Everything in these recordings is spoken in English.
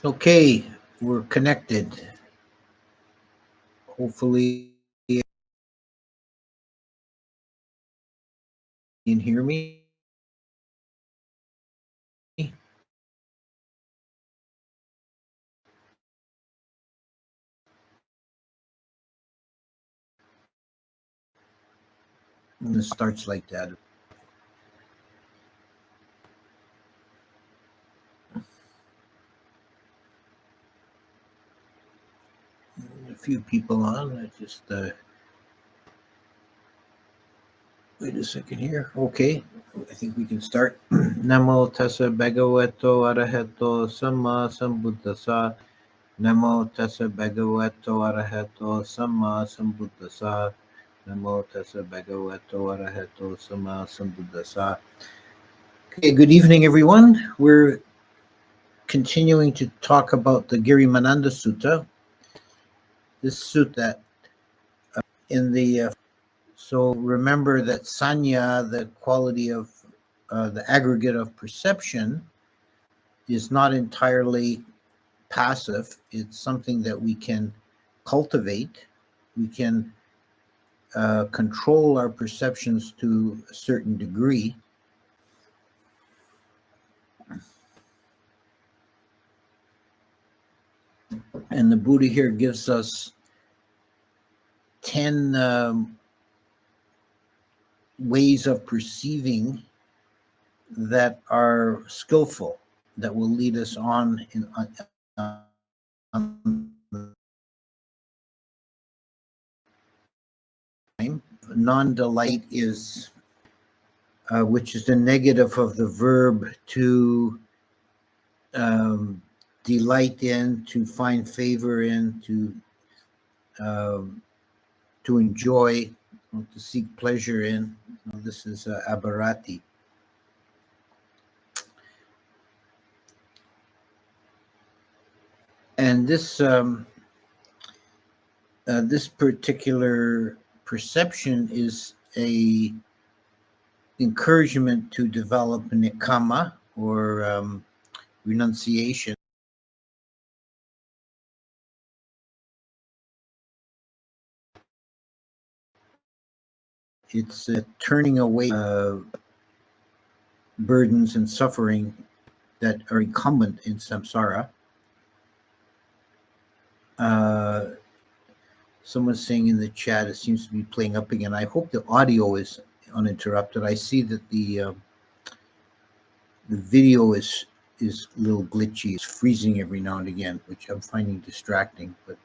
Okay, we're connected. Hopefully, you can hear me. When it starts like that. A few people on. I just wait a second here. Okay, I think we can start. Namo tassa bhagavato arahato samma sambuddhassa. Namo tassa bhagavato arahato samma sambuddhassa. Namo tassa bhagavato arahato samma sambuddhassa. Okay, good evening, everyone. We're continuing to talk about the Grimānanda Sutta. This sutta in the so remember that sanya, the quality of the aggregate of perception, is not entirely passive. It's something that we can cultivate. We can control our perceptions to a certain degree. And the Buddha here gives us 10 ways of perceiving that are skillful, that will lead us on non-delight is which is the negative of the verb to delight in, to find favor in, to enjoy, to seek pleasure in. This is abharati. And this particular perception is a encouragement to develop nikama, or renunciation. It's turning away burdens and suffering that are incumbent in samsara. Someone's saying in the chat, it seems to be playing up again. I hope the audio is uninterrupted. I see that the video is a little glitchy. It's freezing every now and again, which I'm finding distracting. But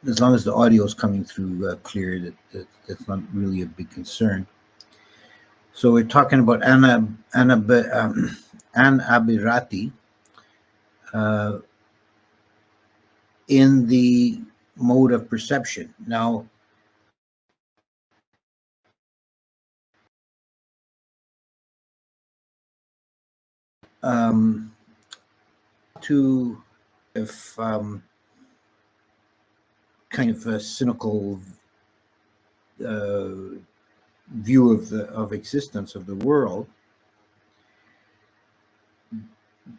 as long as the audio is coming through clear, that's not really a big concern. So we're talking about anabhirati in the mode of perception. Now, to if kind of a cynical view of existence of the world,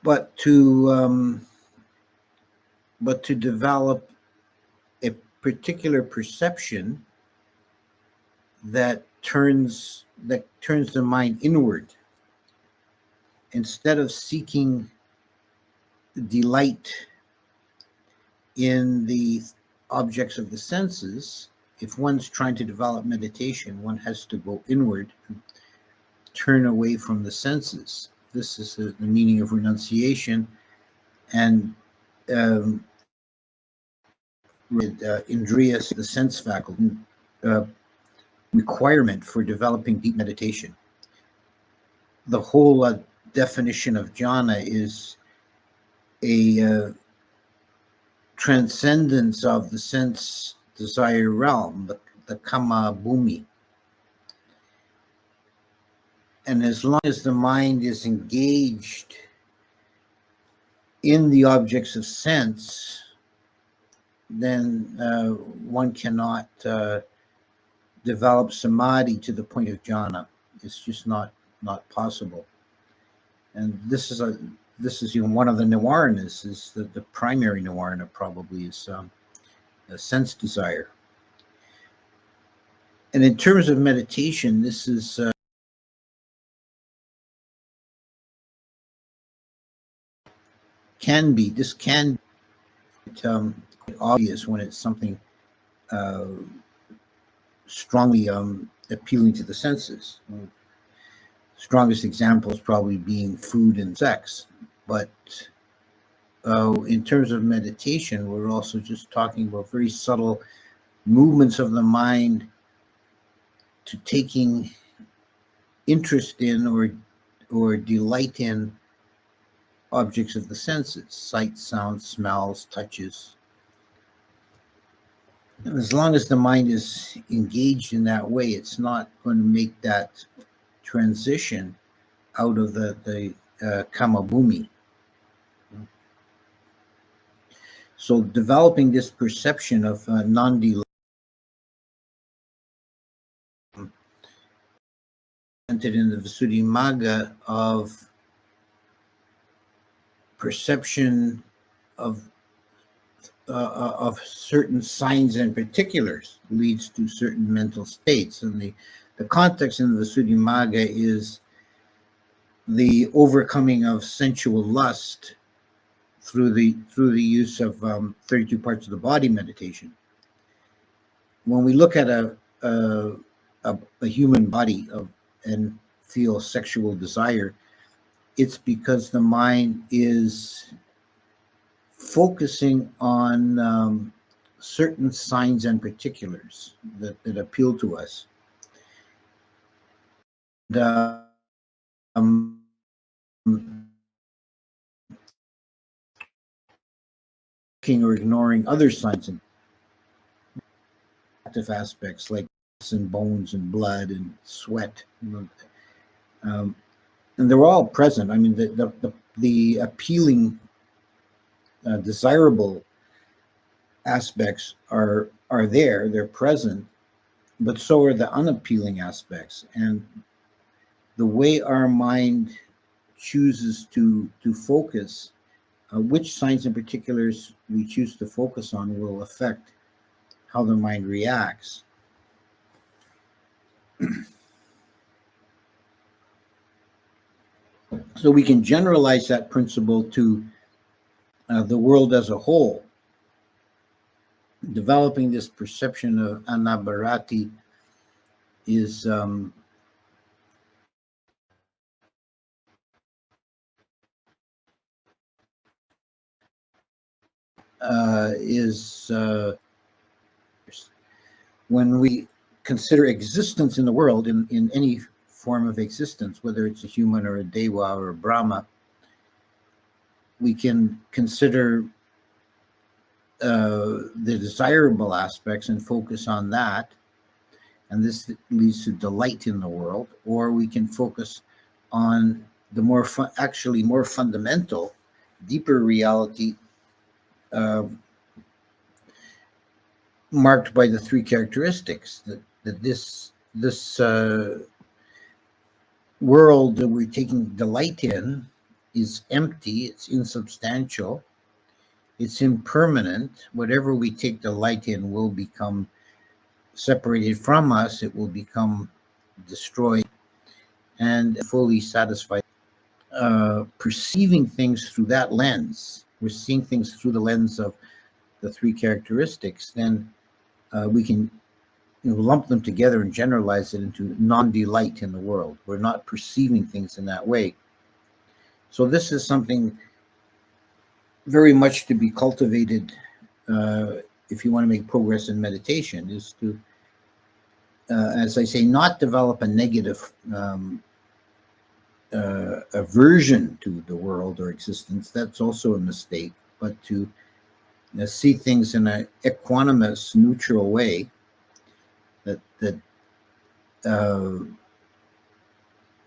but to develop a particular perception that turns the mind inward, instead of seeking delight in the objects of the senses. If one's trying to develop meditation, one has to go inward and turn away from the senses. This is the meaning of renunciation, and indriyas, the sense faculty, requirement for developing deep meditation. The whole definition of jhana is a transcendence of the sense desire realm, the kama bhumi. And as long as the mind is engaged in the objects of sense, then one cannot develop samadhi to the point of jhana. It's just not possible. And this is this is even one of the nivaranas, is the primary nivarana probably is a sense desire. And in terms of meditation, this is can be quite obvious when it's something uh, strongly appealing to the senses. Strongest examples probably being food and sex, but in terms of meditation, we're also just talking about very subtle movements of the mind to taking interest in or delight in objects of the senses, sight, sound, smells, touches. And as long as the mind is engaged in that way, it's not going to make that transition out of the kamabhumi. So developing this perception of non-delight in the Visuddhimagga of perception of certain signs and particulars leads to certain mental states. And the context in the Visuddhimagga is the overcoming of sensual lust through the use of 32 parts of the body meditation. When we look at a human body and feel sexual desire, it's because the mind is focusing on certain signs and particulars that appeal to us. Um, or ignoring other signs and active aspects like and bones and blood and sweat, and they're all present. I mean, the appealing, desirable aspects are there. They're present, but so are the unappealing aspects. And the way our mind chooses to focus, which signs and particulars we choose to focus on, will affect how the mind reacts. So we can generalize that principle to the world as a whole. Developing this perception of anabharati is when we consider existence in the world, in any form of existence, whether it's a human or a deva or a brahma, we can consider the desirable aspects and focus on that, and this leads to delight in the world. Or we can focus on the more more fundamental, deeper reality, marked by the three characteristics that this world that we're taking delight in is empty, it's insubstantial, it's impermanent. Whatever we take delight in will become separated from us, it will become destroyed and fully satisfied. Perceiving things through that lens, we're seeing things through the lens of the three characteristics, then we can lump them together and generalize it into non-delight in the world. We're not perceiving things in that way. So this is something very much to be cultivated if you want to make progress in meditation, is to, as I say, not develop a negative aversion to the world or existence. That's also a mistake, but to see things in an equanimous, neutral way, that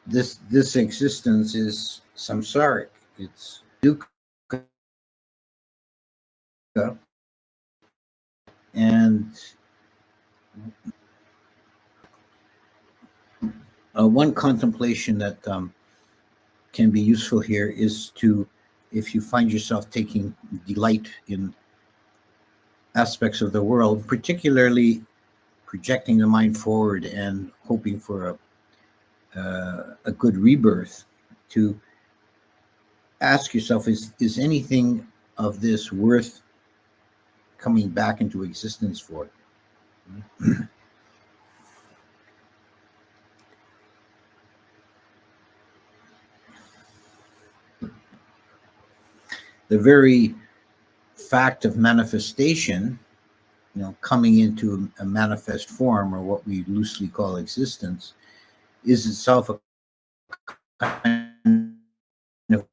this existence is samsaric. It's dukkha, and one contemplation that can be useful here is to if you find yourself taking delight in aspects of the world, particularly projecting the mind forward and hoping for a good rebirth, to ask yourself, is anything of this worth coming back into existence for? The very fact of manifestation, coming into a manifest form, or what we loosely call existence, is itself a kind of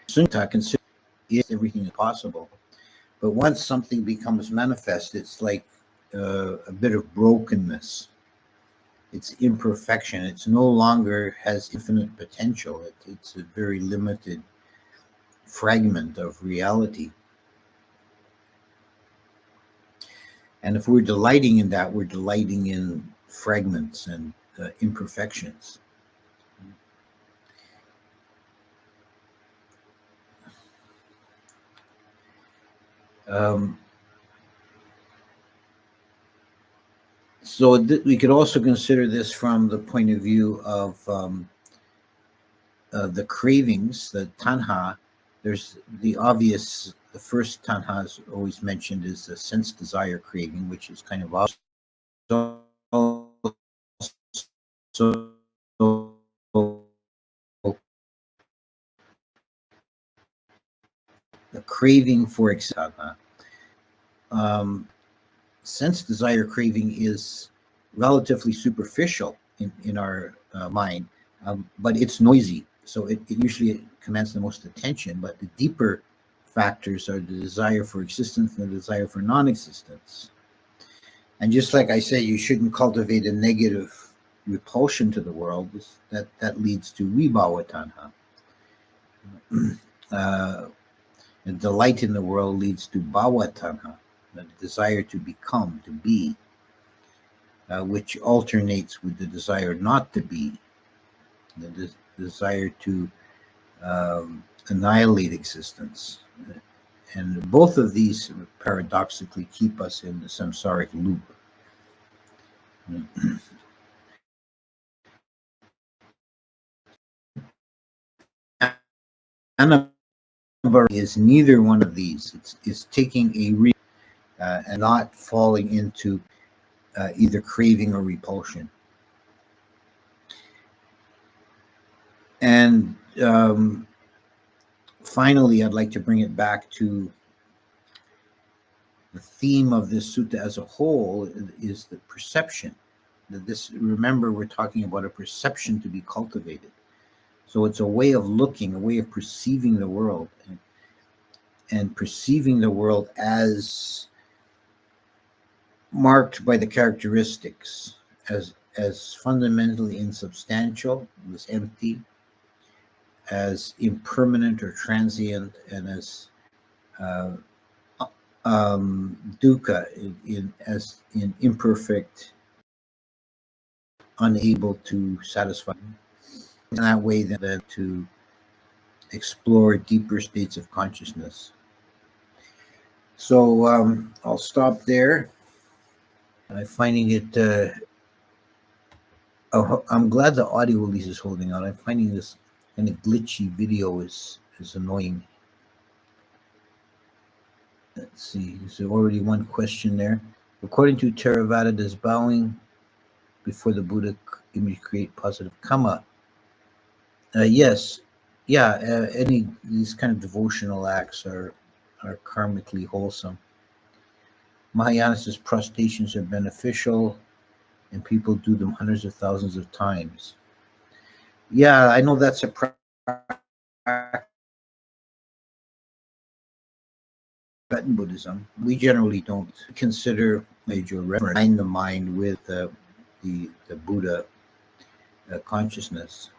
Sutta considers everything is possible. But once something becomes manifest, it's like a bit of brokenness. It's imperfection. It's no longer has infinite potential. It's a very limited fragment of reality. And if we're delighting in that, we're delighting in fragments and imperfections. Um, so we could also consider this from the point of view of the cravings, the tanha. There's the first tanha is always mentioned is the sense desire craving, which is kind of also the craving for tanha. Sense desire craving is relatively superficial in our mind, but it's noisy. So it usually commands the most attention. But the deeper factors are the desire for existence and the desire for non existence. And just like I said, you shouldn't cultivate a negative repulsion to the world. That leads to vibhava tanha. The delight in the world leads to bhava tanha, the desire to become, to be, which alternates with the desire not to be, the desire to annihilate existence. And both of these paradoxically keep us in the samsaric loop. Anatta is neither one of these. It's taking a and not falling into either craving or repulsion. And finally, I'd like to bring it back to the theme of this sutta as a whole is the perception. Remember, we're talking about a perception to be cultivated. So it's a way of looking, a way of perceiving the world, and perceiving the world as marked by the characteristics, as fundamentally insubstantial, as empty, as impermanent or transient, and as dukkha, in imperfect, unable to satisfy. In that way, then to explore deeper states of consciousness. So I'll stop there. I'm finding it. I'm glad the audio release is holding out. I'm finding this kind of glitchy video is annoying. Let's see. There's already one question there. According to Theravada, does bowing before the Buddha image create positive karma? Yes. Yeah. Any these kind of devotional acts are karmically wholesome. Mahayana says prostrations are beneficial, and people do them hundreds of thousands of times. Yeah, I know that's a practice in Buddhism. We generally don't consider major reference align the mind with the Buddha consciousness.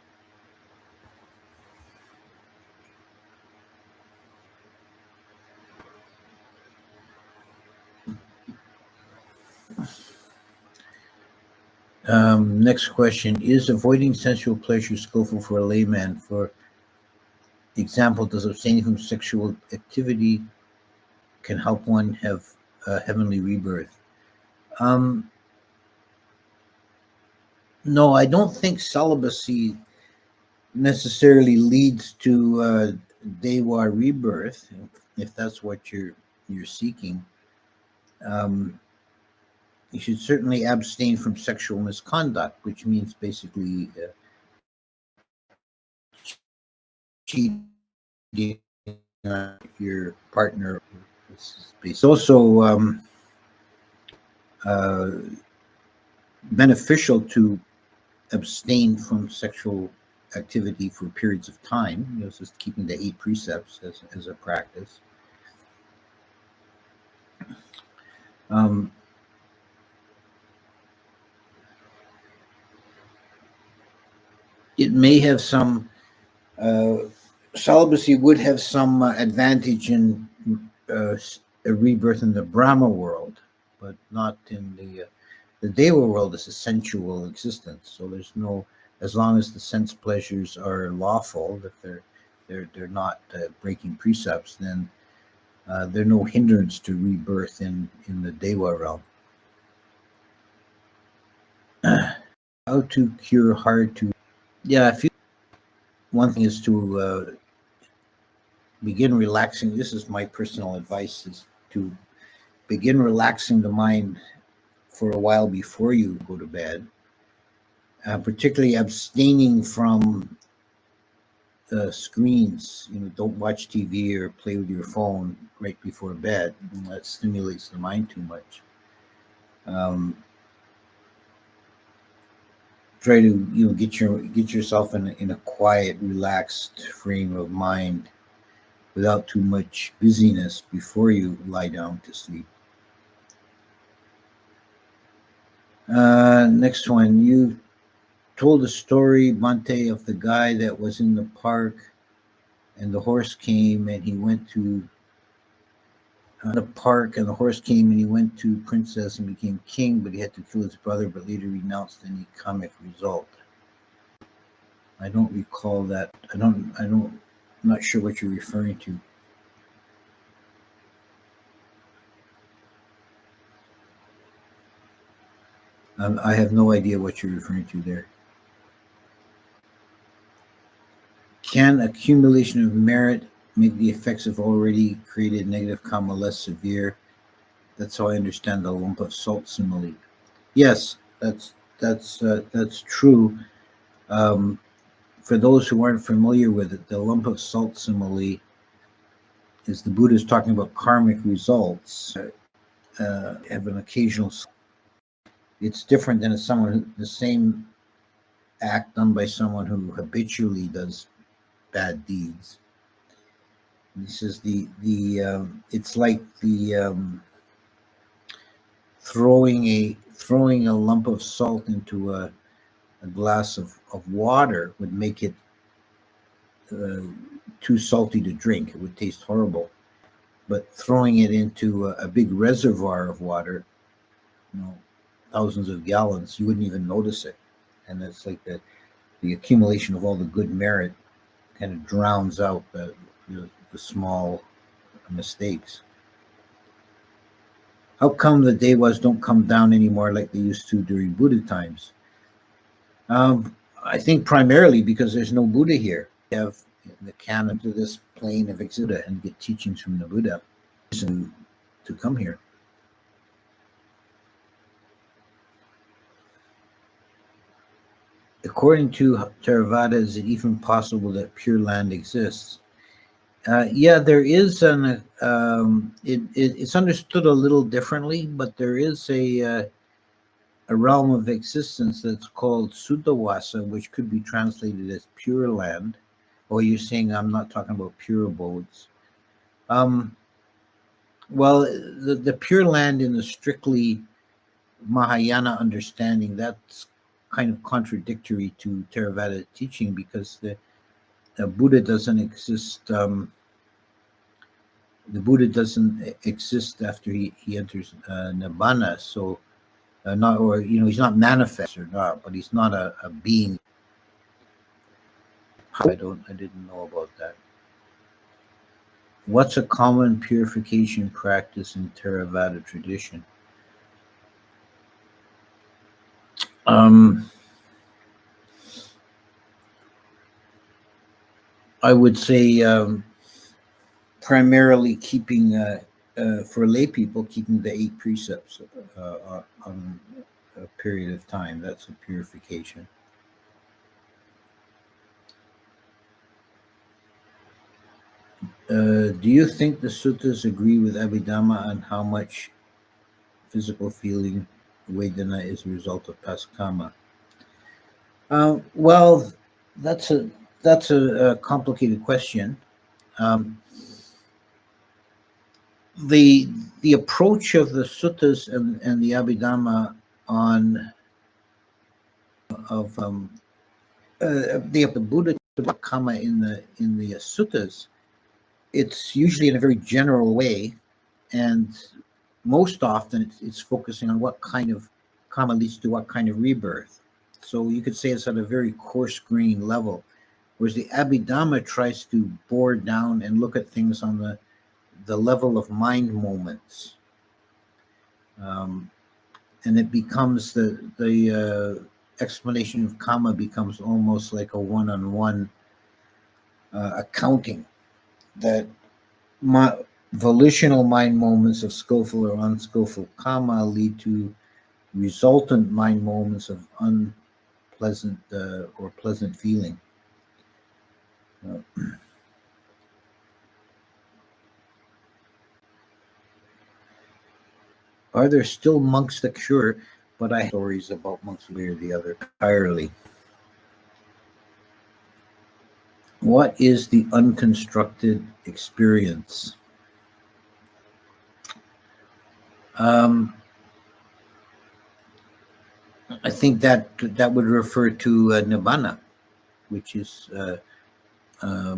Next question: is avoiding sensual pleasure skillful for a layman? For example, does abstaining from sexual activity can help one have a heavenly rebirth? No, I don't think celibacy necessarily leads to Dewa rebirth, if that's what you're seeking. You should certainly abstain from sexual misconduct, which means basically cheating on your partner. It's also uh, beneficial to abstain from sexual activity for periods of time. Just keeping the 8 precepts as a practice. It may have some celibacy would have some advantage in a rebirth in the Brahma world, but not in the Deva world. Is a sensual existence, so there's no, as long as the sense pleasures are lawful, that they're not breaking precepts, then they're no hindrance to rebirth in the Deva realm. How to cure hard to? Yeah, if you, one thing is to begin relaxing. This is my personal advice: is to begin relaxing the mind for a while before you go to bed, particularly abstaining from screens. Don't watch TV or play with your phone right before bed. That stimulates the mind too much. Try to get yourself in a quiet, relaxed frame of mind without too much busyness before you lie down to sleep. Next one, you told a story, Bante, of the guy that was in the park and the horse came and he went to the park and the horse came and he went to princess and became king, but he had to kill his brother, but later renounced any comic result. I don't recall that. I'm not sure what you're referring to. I have no idea what you're referring to there. Can accumulation of merit make the effects of already created negative karma less severe? That's how I understand the lump of salt simile. Yes, that's true. For those who aren't familiar with it, the lump of salt simile is the Buddha's talking about karmic results. Have an occasional. It's different than the same act done by someone who habitually does bad deeds. He says it's like the throwing a lump of salt into a glass of water would make it too salty to drink. It would taste horrible. But throwing it into a big reservoir of water, thousands of gallons, you wouldn't even notice it. And it's like the accumulation of all the good merit kind of drowns out the small mistakes. How come the Devas don't come down anymore like they used to during Buddha times? I think primarily because there's no Buddha here. We have the canon to this plane of Exuda and get teachings from the Buddha to come here. According to Theravada, is it even possible that Pure Land exists? Yeah, there is it's understood a little differently, but there is a realm of existence that's called Suddhavasa, which could be translated as Pure Land. Or you're saying I'm not talking about pure abodes. Well, the Pure Land in the strictly Mahayana understanding, that's kind of contradictory to Theravada teaching, because the Buddha doesn't exist. The Buddha doesn't exist after he enters Nibbana. So not, or he's not manifest or not, but he's not a being. I didn't know about that. What's a common purification practice in Theravada tradition? I would say primarily keeping, for lay people, keeping the 8 precepts on a period of time. That's a purification. Do you think the suttas agree with Abhidhamma on how much physical feeling Vedana is a result of past karma? Well, that's a complicated question. Um, the the approach of the suttas and the Abhidhamma on of the Buddha about karma in the suttas, it's usually in a very general way, and most often it's focusing on what kind of karma leads to what kind of rebirth. So you could say it's at a very coarse grained level, whereas the Abhidhamma tries to bore down and look at things on the level of mind moments, um, and it becomes the explanation of karma becomes almost like a one-on-one accounting that my volitional mind moments of skillful or unskillful karma lead to resultant mind moments of unpleasant or pleasant feeling. Are there still monks that cure? But I have stories about monks one way or the other entirely. What is the unconstructed experience? Um, I think that would refer to nibbana, which is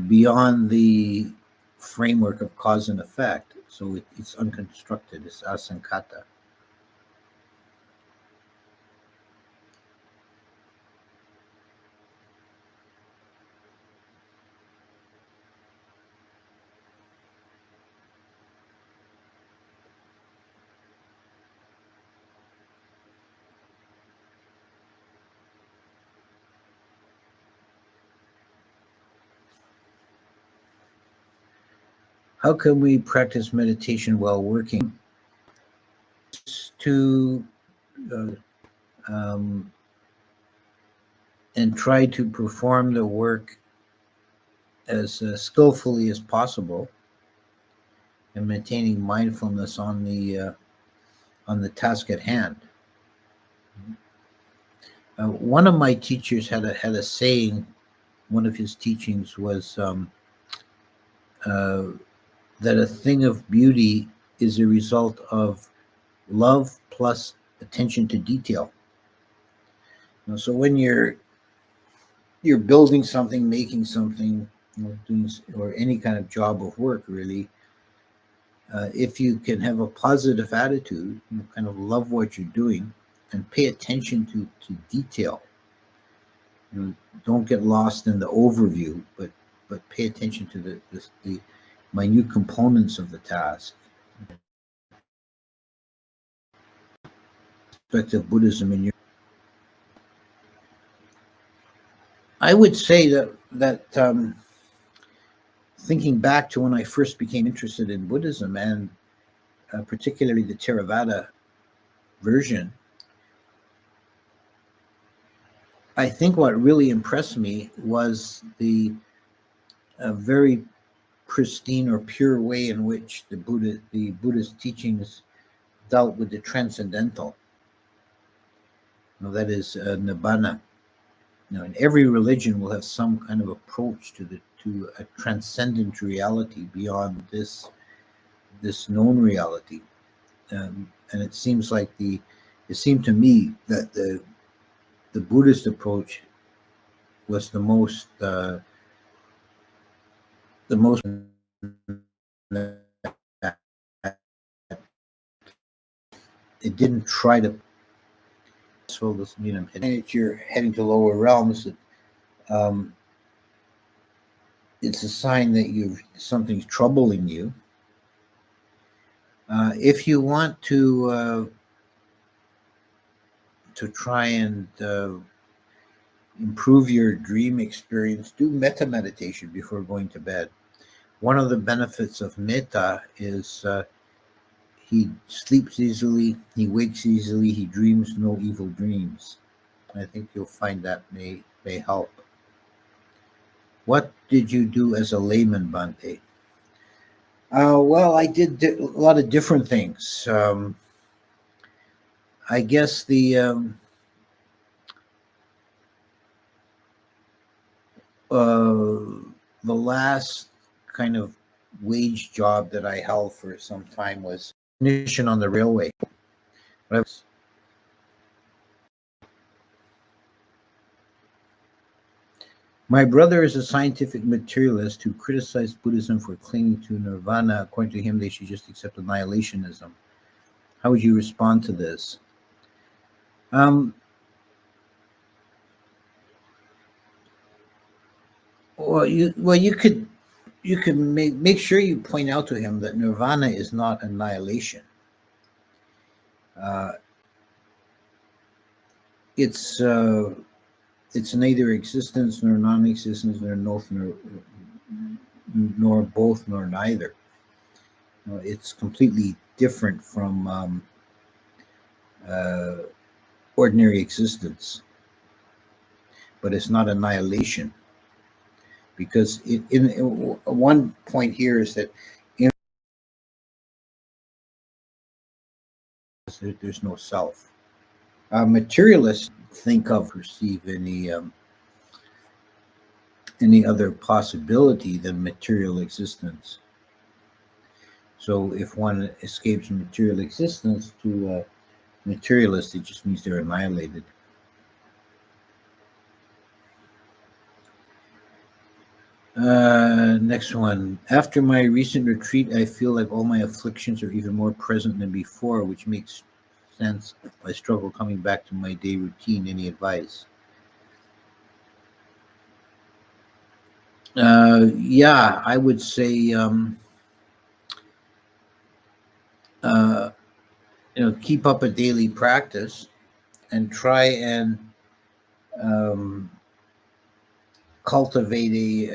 beyond the framework of cause and effect. So it's unconstructed. It's asankata. How can we practice meditation while working? To uh, um, and try to perform the work as skillfully as possible, and maintaining mindfulness on the task at hand. One of my teachers had a saying. One of his teachings was uh, that a thing of beauty is a result of love plus attention to detail. So when you're building something, making something, doing or any kind of job of work, really, if you can have a positive attitude, kind of love what you're doing, and pay attention to detail. Don't get lost in the overview, but pay attention to the minute components of the task. Aspect of Buddhism in your, I would say that thinking back to when I first became interested in Buddhism, and particularly the Theravada version, I think what really impressed me was the very pristine or pure way in which the Buddhist teachings dealt with the transcendental. That is nibbana. And every religion will have some kind of approach to a transcendent reality beyond this known reality. And it seemed to me that the Buddhist approach was the most it didn't try to stressful doesn't mean I'm heading. If you're heading to lower realms, it's a sign that something's troubling you. If you want to try and improve your dream experience, do metta meditation before going to bed. One of the benefits of metta is he sleeps easily, he wakes easily, he dreams no evil dreams. I think you'll find that may help. What did you do as a layman, Bhante? Well, I did a lot of different things. I guess the last kind of wage job that I held for some time was technician on the railway. My brother is a scientific materialist who criticized Buddhism for clinging to nirvana. According to him, they should just accept annihilationism. How would you respond to this? Well, you could make sure you point out to him that nirvana is not annihilation. It's neither existence nor non-existence nor both nor neither. It's completely different from ordinary existence, but it's not annihilation. Because in one point here is that there's no self. Materialists think of, perceive any other possibility than material existence. So if one escapes material existence to a materialist, it just means they're annihilated. Next one. After my recent retreat, I feel like all my afflictions are even more present than before, which makes sense. I struggle coming back to my day routine. Any advice? Yeah, I would say, keep up a daily practice and try and cultivate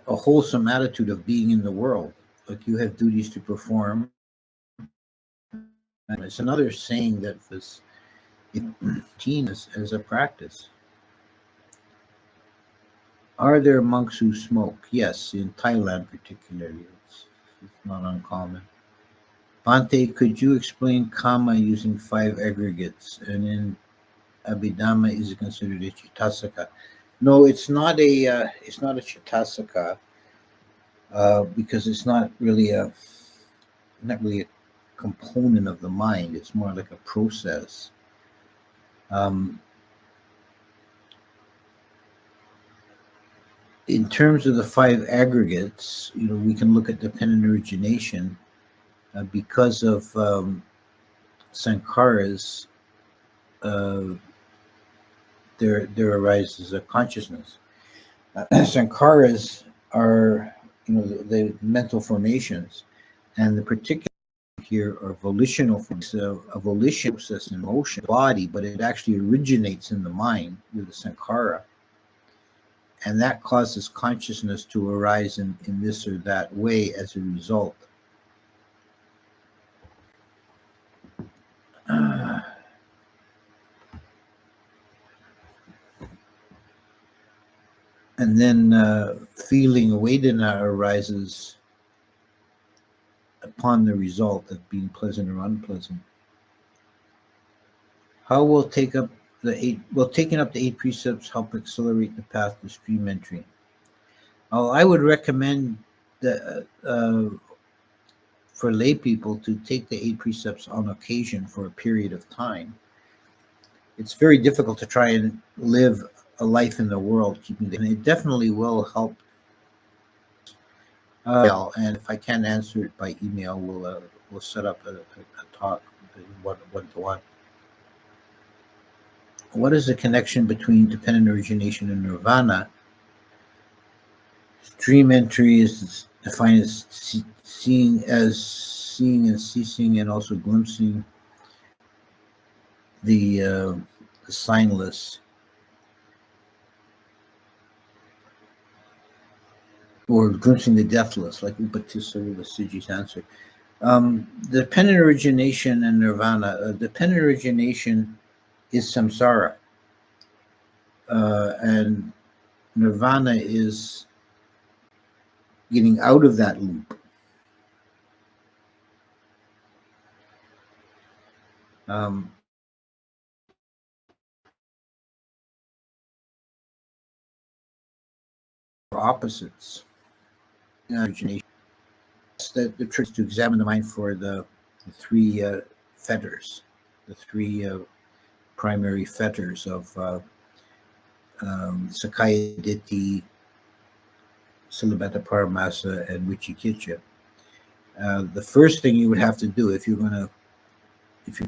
a wholesome attitude of being in the world. Like you have duties to perform. And it's another saying that was routine as a practice. Are there monks who smoke? Yes, in Thailand particularly. It's not uncommon. Bhante, could you explain karma using 5 aggregates? And in Abhidhamma, is it considered a chitasaka? No, it's not a chitasaka because it's not really a component of the mind. It's more like a process. In terms of the 5 aggregates, we can look at dependent origination because of sankharas. There arises a consciousness. Sankharas are, the mental formations, and the particular here are volitional forms. A volition process in motion, body, but it actually originates in the mind with the sankhara. And that causes consciousness to arise in this or that way as a result. And then feeling avedana arises upon the result of being pleasant or unpleasant. How will taking up the 8 precepts help accelerate the path to stream entry? I would recommend that for lay people to take the 8 precepts on occasion for a period of time. It's very difficult to try and live a life in the world keeping them. It definitely will help. And if I can't answer it by email, we'll set up a talk one to one. What is the connection between dependent origination and nirvana? Dream entry is defined as seeing and ceasing, and also glimpsing the signless, or glimpsing the deathless, like Upatissa Siji's answer. Dependent origination and nirvana. Dependent origination is samsara, and nirvana is getting out of that loop. Opposites. Origination. The trick is to examine the mind for the three fetters, the three primary fetters of Sakaya Ditti, Silabhata Paramasa, and Vicikiccha. The first thing you would have to do if you're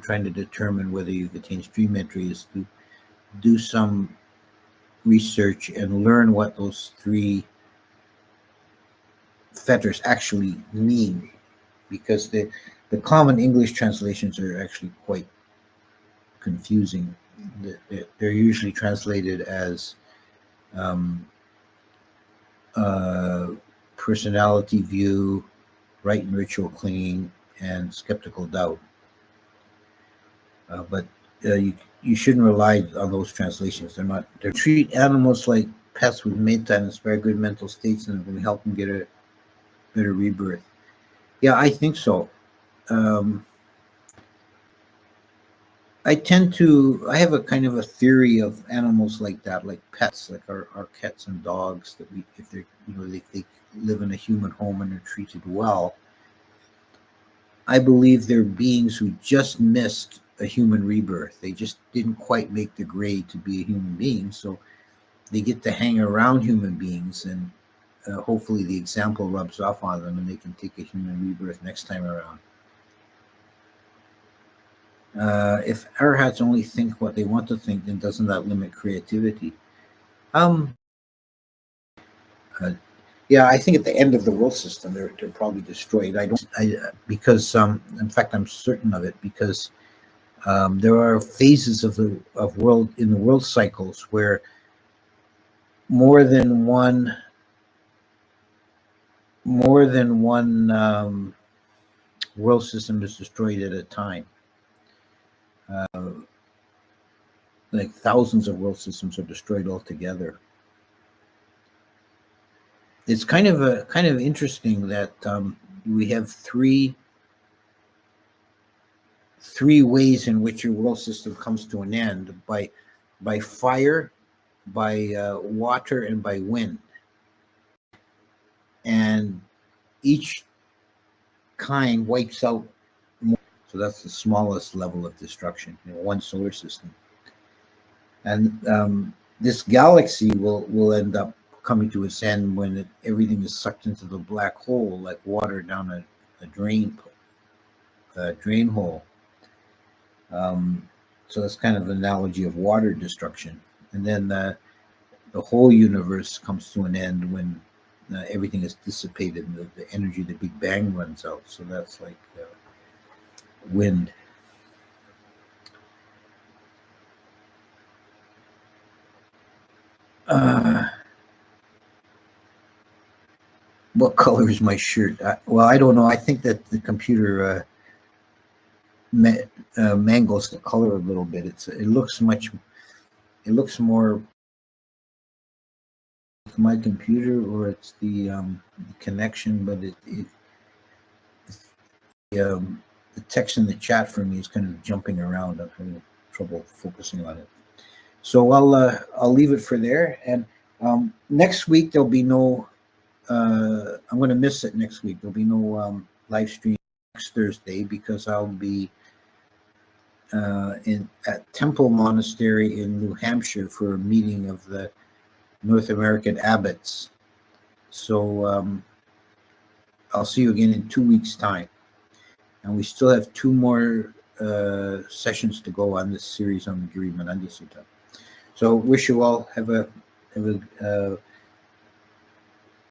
trying to determine whether you've attained stream entry is to do some research and learn what those three fetters actually mean, because the common English translations are actually quite confusing. They're usually translated as personality view, right and ritual clinging, and skeptical doubt. But you shouldn't rely on those translations. They treat animals like pets with metta and inspire good mental states, and will help them get a better rebirth. Yeah, I think so. I have a kind of a theory of animals like that, like pets, like our cats and dogs, that if they're, they live in a human home and are treated well. I believe they're beings who just missed a human rebirth. They just didn't quite make the grade to be a human being. So they get to hang around human beings, and hopefully the example rubs off on them and they can take a human rebirth next time around. If arhats only think what they want to think, then doesn't that limit creativity? Yeah, I think at the end of the world system, they're probably destroyed. Because in fact, I'm certain of it, because there are phases of the world cycles where more than one world system is destroyed at a time. Like thousands of world systems are destroyed altogether. It's kind of interesting that we have three ways in which your world system comes to an end: by fire, by water, and by wind. And each kind wipes out more. So that's the smallest level of destruction, one solar system. And this galaxy will end up coming to its end when everything is sucked into the black hole, like water down a drain hole. So that's kind of an analogy of water destruction. And then the whole universe comes to an end when everything is dissipated and the energy of the Big Bang runs out. So that's like wind. What color is my shirt? Well, I don't know. I think that the computer mangles the color a little bit. It looks more like my computer, or it's the connection, but the text in the chat for me is kind of jumping around. I'm having trouble focusing on it. So I'll leave it for there. And next week there'll be no. I'm going to miss it next week. There'll be no live stream next Thursday, because I'll be at Temple Monastery in New Hampshire for a meeting of the North American abbots. So I'll see you again in 2 weeks' time. And we still have 2 more sessions to go on this series on the Grimānanda Sutta. So wish you all have a